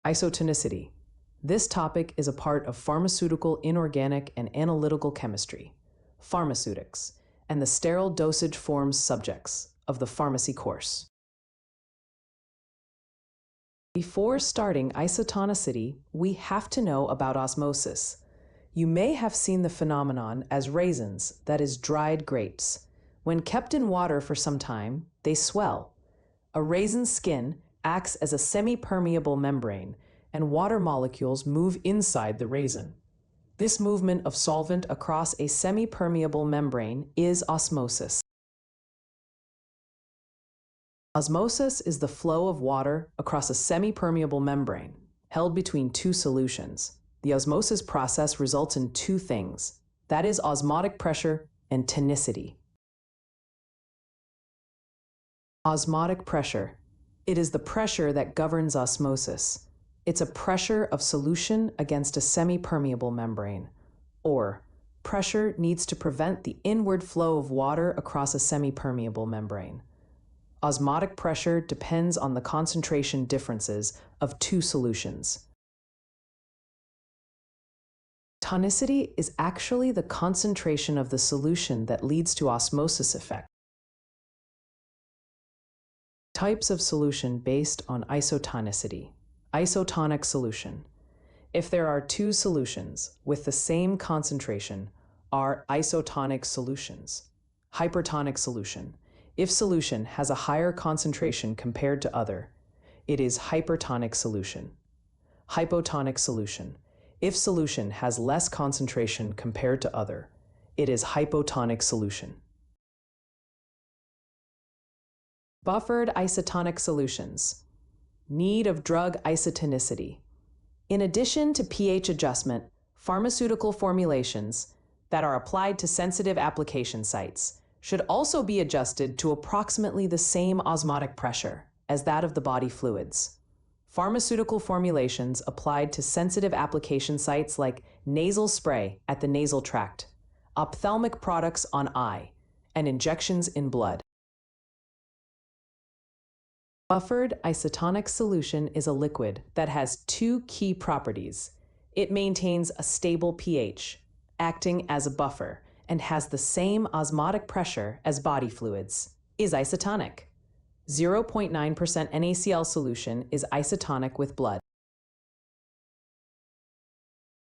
Isotonicity. This topic is a part of pharmaceutical inorganic and analytical chemistry, Pharmaceutics, and the sterile dosage forms subjects of the pharmacy course. Before starting isotonicity, we have to know about osmosis. You may have seen the phenomenon as raisins, that is, dried grapes. When kept in water for some time, they swell. A raisin's skin acts as a semi-permeable membrane, and water molecules move inside the raisin. This movement of solvent across a semi-permeable membrane is osmosis. Osmosis is the flow of water across a semi-permeable membrane held between two solutions. The osmosis process results in two things, that is osmotic pressure and tonicity. Osmotic pressure. It is the pressure that governs osmosis. It's a pressure of solution against a semi-permeable membrane, or pressure needs to prevent the inward flow of water across a semi-permeable membrane. Osmotic pressure depends on the concentration differences of two solutions. Tonicity is actually the concentration of the solution that leads to osmosis effect. Types of solution based on isotonicity. Isotonic solution. If there are two solutions with the same concentration, are isotonic solutions. Hypertonic solution. If solution has a higher concentration compared to other, it is hypertonic solution. Hypotonic solution. If solution has less concentration compared to other, it is hypotonic solution. Buffered isotonic solutions. Need of drug isotonicity. In addition to pH adjustment, pharmaceutical formulations that are applied to sensitive application sites should also be adjusted to approximately the same osmotic pressure as that of the body fluids. Pharmaceutical formulations applied to sensitive application sites like nasal spray at the nasal tract, ophthalmic products on eye, and injections in blood. Buffered isotonic solution is a liquid that has two key properties. It maintains a stable pH, acting as a buffer, and has the same osmotic pressure as body fluids, is isotonic. 0.9% NaCl solution is isotonic with blood.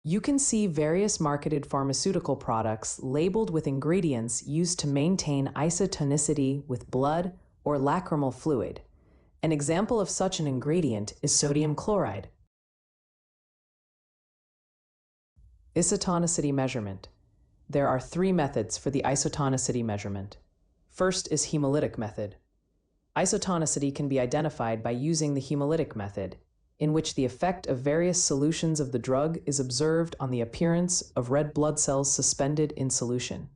You can see various marketed pharmaceutical products labeled with ingredients used to maintain isotonicity with blood or lacrimal fluid. An example of such an ingredient is sodium chloride. Isotonicity measurement. There are three methods for the isotonicity measurement. First is hemolytic method. Isotonicity can be identified by using the hemolytic method, in which the effect of various solutions of the drug is observed on the appearance of red blood cells suspended in solution.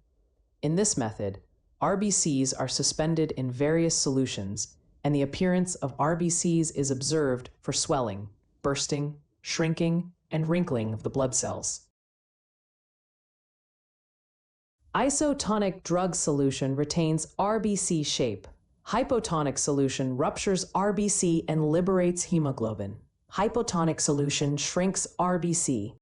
In this method, RBCs are suspended in various solutions, and the appearance of RBCs is observed for swelling, bursting, shrinking, and wrinkling of the blood cells. Isotonic drug solution retains RBC shape. Hypotonic solution ruptures RBC and liberates hemoglobin. Hypotonic solution shrinks RBC.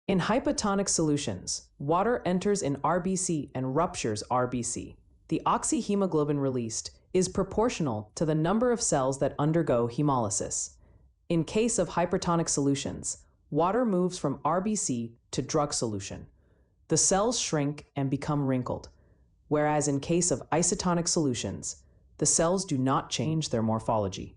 In hypotonic solutions, water enters in RBC and ruptures RBC. The oxyhemoglobin released is proportional to the number of cells that undergo hemolysis. In case of hypertonic solutions, water moves from RBC to drug solution. The cells shrink and become wrinkled, whereas in case of isotonic solutions, the cells do not change their morphology.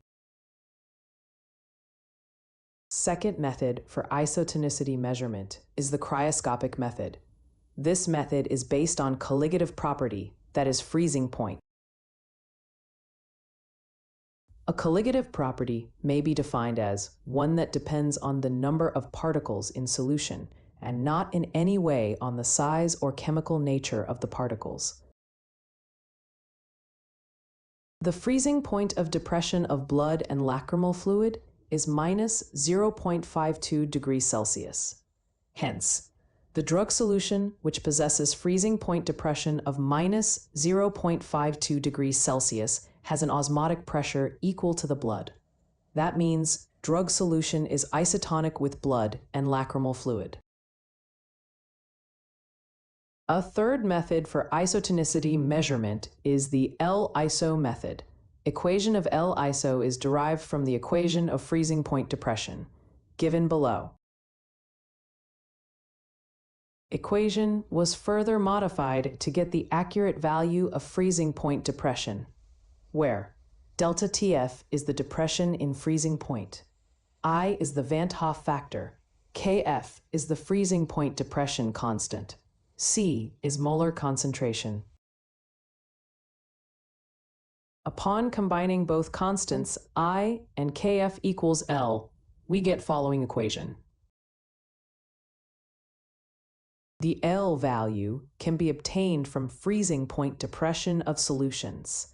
Second method for isotonicity measurement is the cryoscopic method. This method is based on colligative property, that is freezing point. A colligative property may be defined as one that depends on the number of particles in solution and not in any way on the size or chemical nature of the particles. The freezing point of depression of blood and lacrimal fluid is minus 0.52 degrees Celsius. Hence, the drug solution, which possesses freezing point depression of minus 0.52 degrees Celsius, has an osmotic pressure equal to the blood. That means drug solution is isotonic with blood and lacrimal fluid. A third method for isotonicity measurement is the L-iso method. Equation of L-iso is derived from the equation of freezing point depression, given below. Equation was further modified to get the accurate value of freezing point depression, where delta Tf is the depression in freezing point, I is the Van't Hoff factor, Kf is the freezing point depression constant, C is molar concentration. Upon combining both constants I and Kf equals L, we get following equation. The L value can be obtained from freezing point depression of solutions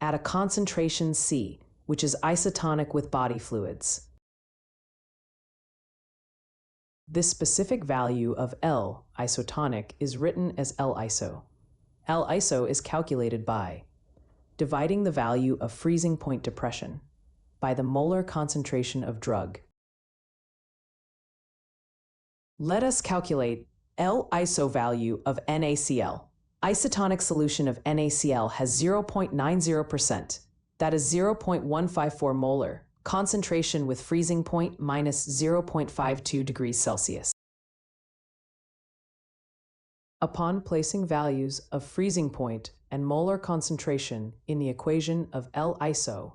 at a concentration C, which is isotonic with body fluids. This specific value of L, isotonic, is written as L-iso. L-iso is calculated by dividing the value of freezing point depression by the molar concentration of drug. Let us calculate L-iso value of NaCl. Isotonic solution of NaCl has 0.90%. That is 0.154 molar. Concentration with freezing point minus 0.52 degrees Celsius. Upon placing values of freezing point and molar concentration in the equation of L-iso,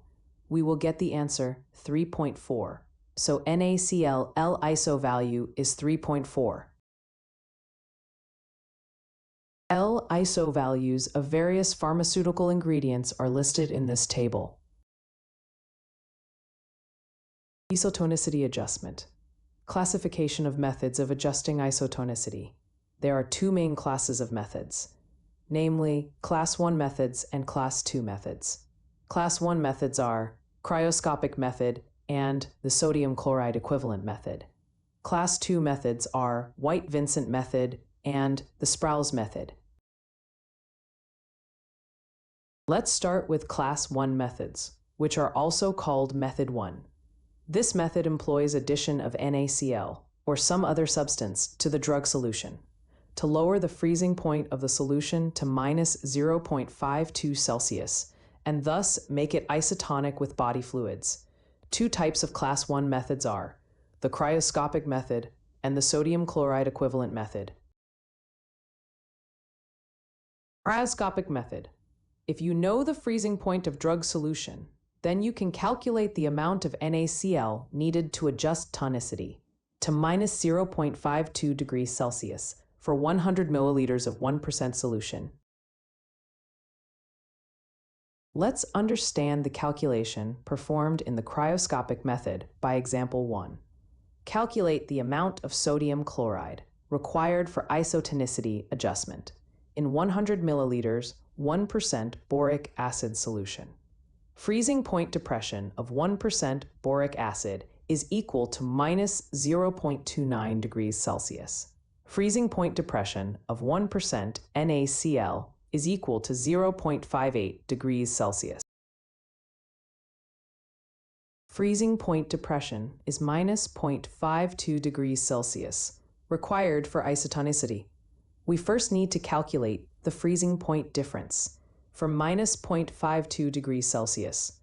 we will get the answer 3.4. So NaCl L-iso value is 3.4. L-iso values of various pharmaceutical ingredients are listed in this table. Isotonicity adjustment. Classification of methods of adjusting isotonicity. There are two main classes of methods, namely Class 1 methods and Class 2 methods. Class 1 methods are cryoscopic method and the sodium chloride equivalent method. Class 2 methods are white-vincent method and the Sproul's method. Let's start with Class 1 methods, which are also called Method 1. This method employs addition of NaCl, or some other substance, to the drug solution, to lower the freezing point of the solution to minus 0.52 Celsius, and thus make it isotonic with body fluids. Two types of Class 1 methods are the cryoscopic method and the sodium chloride equivalent method. Cryoscopic method. If you know the freezing point of drug solution, then you can calculate the amount of NaCl needed to adjust tonicity to minus 0.52 degrees Celsius for 100 milliliters of 1% solution. Let's understand the calculation performed in the cryoscopic method by example 1. Calculate the amount of sodium chloride required for isotonicity adjustment in 100 milliliters 1% boric acid solution. Freezing point depression of 1% boric acid is equal to minus 0.29 degrees Celsius. Freezing point depression of 1% NaCl is equal to 0.58 degrees Celsius. Freezing point depression is minus 0.52 degrees Celsius, required for isotonicity. We first need to calculate the freezing point difference from minus 0.52 degrees Celsius.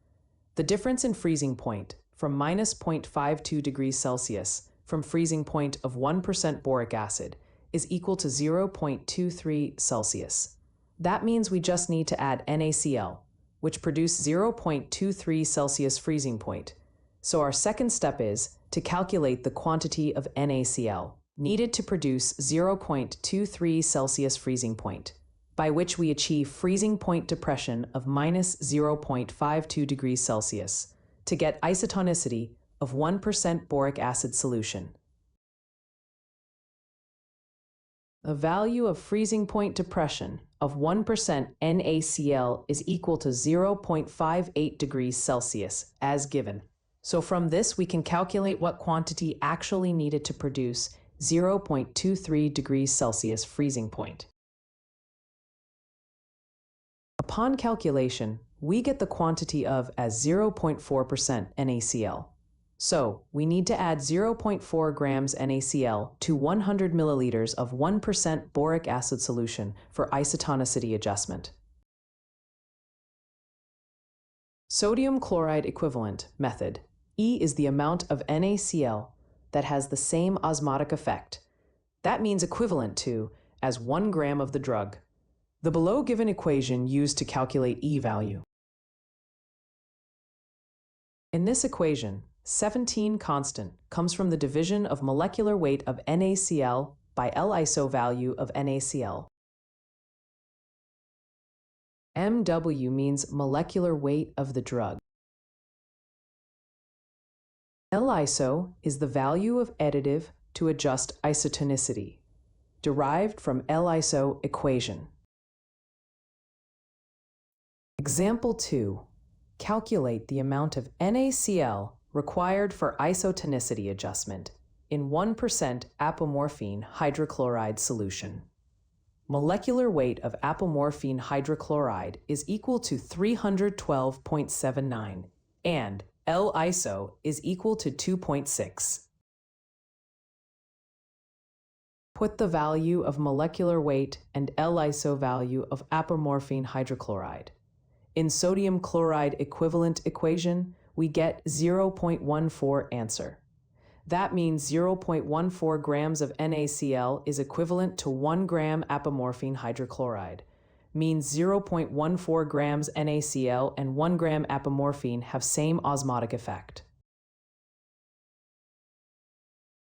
The difference in freezing point from minus 0.52 degrees Celsius from freezing point of 1% boric acid is equal to 0.23 Celsius. That means we just need to add NaCl, which produce 0.23 Celsius freezing point. So our second step is to calculate the quantity of NaCl needed to produce 0.23 Celsius freezing point, by which we achieve freezing point depression of minus 0.52 degrees Celsius to get isotonicity of 1% boric acid solution. The value of freezing point depression of 1% NaCl is equal to 0.58 degrees Celsius as given. So from this we can calculate what quantity actually needed to produce 0.23 degrees Celsius freezing point. Upon calculation, we get the quantity of as 0.4% NaCl. So we need to add 0.4 grams NaCl to 100 milliliters of 1% boric acid solution for isotonicity adjustment. Sodium chloride equivalent method. E is the amount of NaCl that has the same osmotic effect. That means equivalent to as 1 gram of the drug. The below given equation used to calculate E value. In this equation, 17 constant comes from the division of molecular weight of NaCl by L-iso value of NaCl. MW means molecular weight of the drug. L-iso is the value of additive to adjust isotonicity, derived from L-iso equation. Example 2. Calculate the amount of NaCl required for isotonicity adjustment in 1% apomorphine hydrochloride solution. Molecular weight of apomorphine hydrochloride is equal to 312.79 and L-iso is equal to 2.6. Put the value of molecular weight and L-iso value of apomorphine hydrochloride. In sodium chloride equivalent equation, we get 0.14 answer. That means 0.14 grams of NaCl is equivalent to 1 gram apomorphine hydrochloride. Means 0.14 grams NaCl and 1 gram apomorphine have same osmotic effect.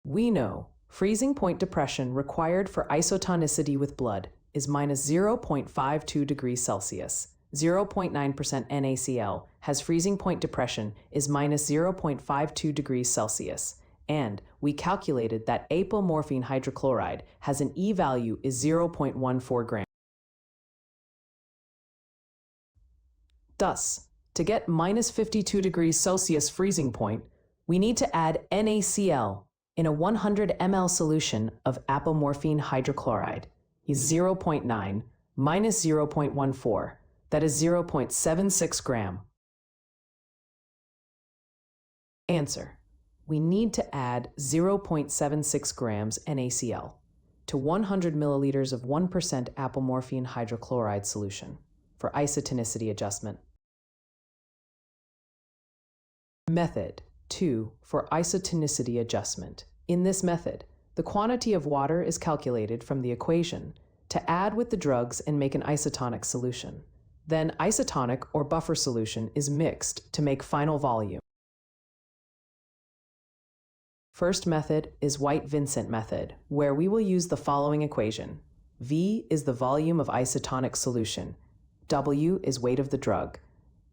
We know freezing point depression required for isotonicity with blood is minus 0.52 degrees Celsius. 0.9% NaCl has freezing point depression is minus 0.52 degrees Celsius. And we calculated that apomorphine hydrochloride has an E value is 0.14 grams. Thus, to get minus 52 degrees Celsius freezing point, we need to add NaCl in a 100 ml solution of apomorphine hydrochloride is 0.9 minus 0.14, that is 0.76 gram. Answer. We need to add 0.76 grams NaCl to 100 milliliters of 1% apomorphine hydrochloride solution for isotonicity adjustment. Method 2 for isotonicity adjustment. In this method, the quantity of water is calculated from the equation to add with the drugs and make an isotonic solution. Then isotonic or buffer solution is mixed to make final volume. First method is white-vincent method, where we will use the following equation. V is the volume of isotonic solution. W is weight of the drug.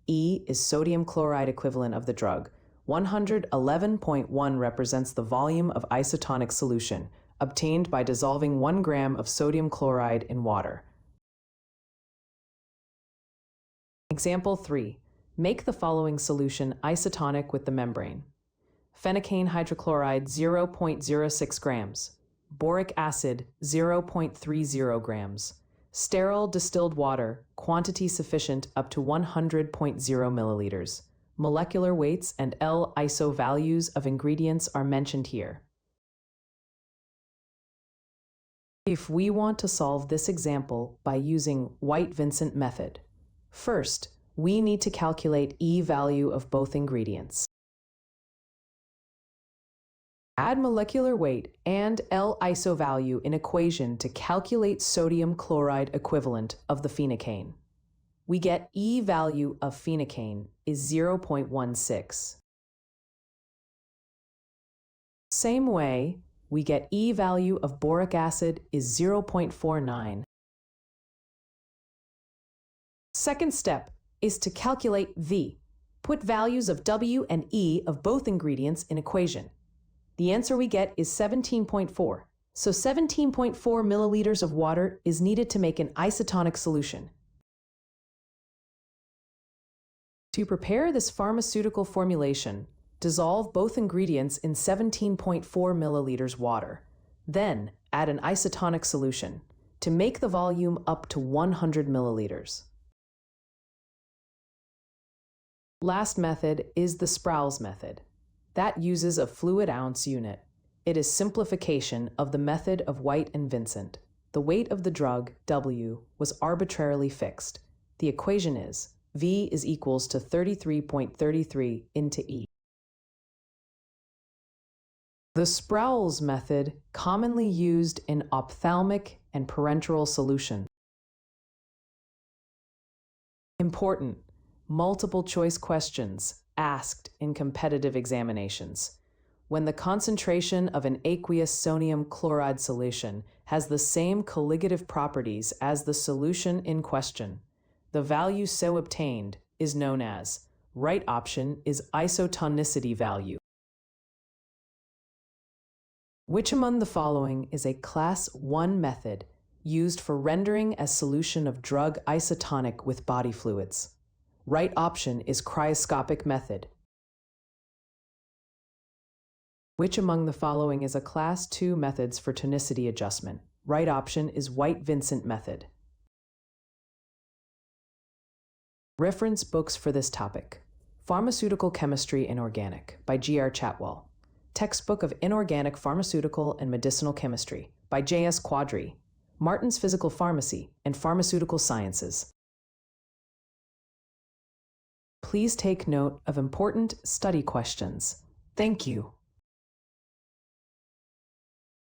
E is sodium chloride equivalent of the drug. 111.1 represents the volume of isotonic solution, obtained by dissolving 1 gram of sodium chloride in water. Example 3. Make the following solution isotonic with the membrane. Phenycane hydrochloride 0.06 grams, boric acid 0.30 grams, sterile distilled water, quantity sufficient up to 100.0 milliliters. Molecular weights and L-iso values of ingredients are mentioned here. If we want to solve this example by using white-vincent method, first, we need to calculate E value of both ingredients. Add molecular weight and L-iso value in equation to calculate sodium chloride equivalent of the phenycane. We get E value of phenycane is 0.16. Same way, we get E value of boric acid is 0.49. Second step is to calculate V. Put values of W and E of both ingredients in equation. The answer we get is 17.4. So 17.4 milliliters of water is needed to make an isotonic solution. To prepare this pharmaceutical formulation, dissolve both ingredients in 17.4 milliliters water. Then add an isotonic solution to make the volume up to 100 milliliters. Last method is the Sproul's method. That uses a fluid ounce unit. It is simplification of the method of White and Vincent. The weight of the drug, W, was arbitrarily fixed. The equation is V is equals to 33.33 into E. The Sproul's method, commonly used in ophthalmic and parenteral solution. Important: multiple choice questions asked in competitive examinations. When the concentration of an aqueous sodium chloride solution has the same colligative properties as the solution in question, the value so obtained is known as, right option is isotonicity value. Which among the following is a Class 1 method used for rendering a solution of drug isotonic with body fluids? Right option is cryoscopic method. Which among the following is a Class 2 methods for tonicity adjustment? Right option is white-vincent method. Reference books for this topic: Pharmaceutical Chemistry Inorganic by G.R. Chatwell. Textbook of Inorganic Pharmaceutical and Medicinal Chemistry by J.S. Quadri. Martin's Physical Pharmacy and Pharmaceutical Sciences. Please take note of important study questions. Thank you.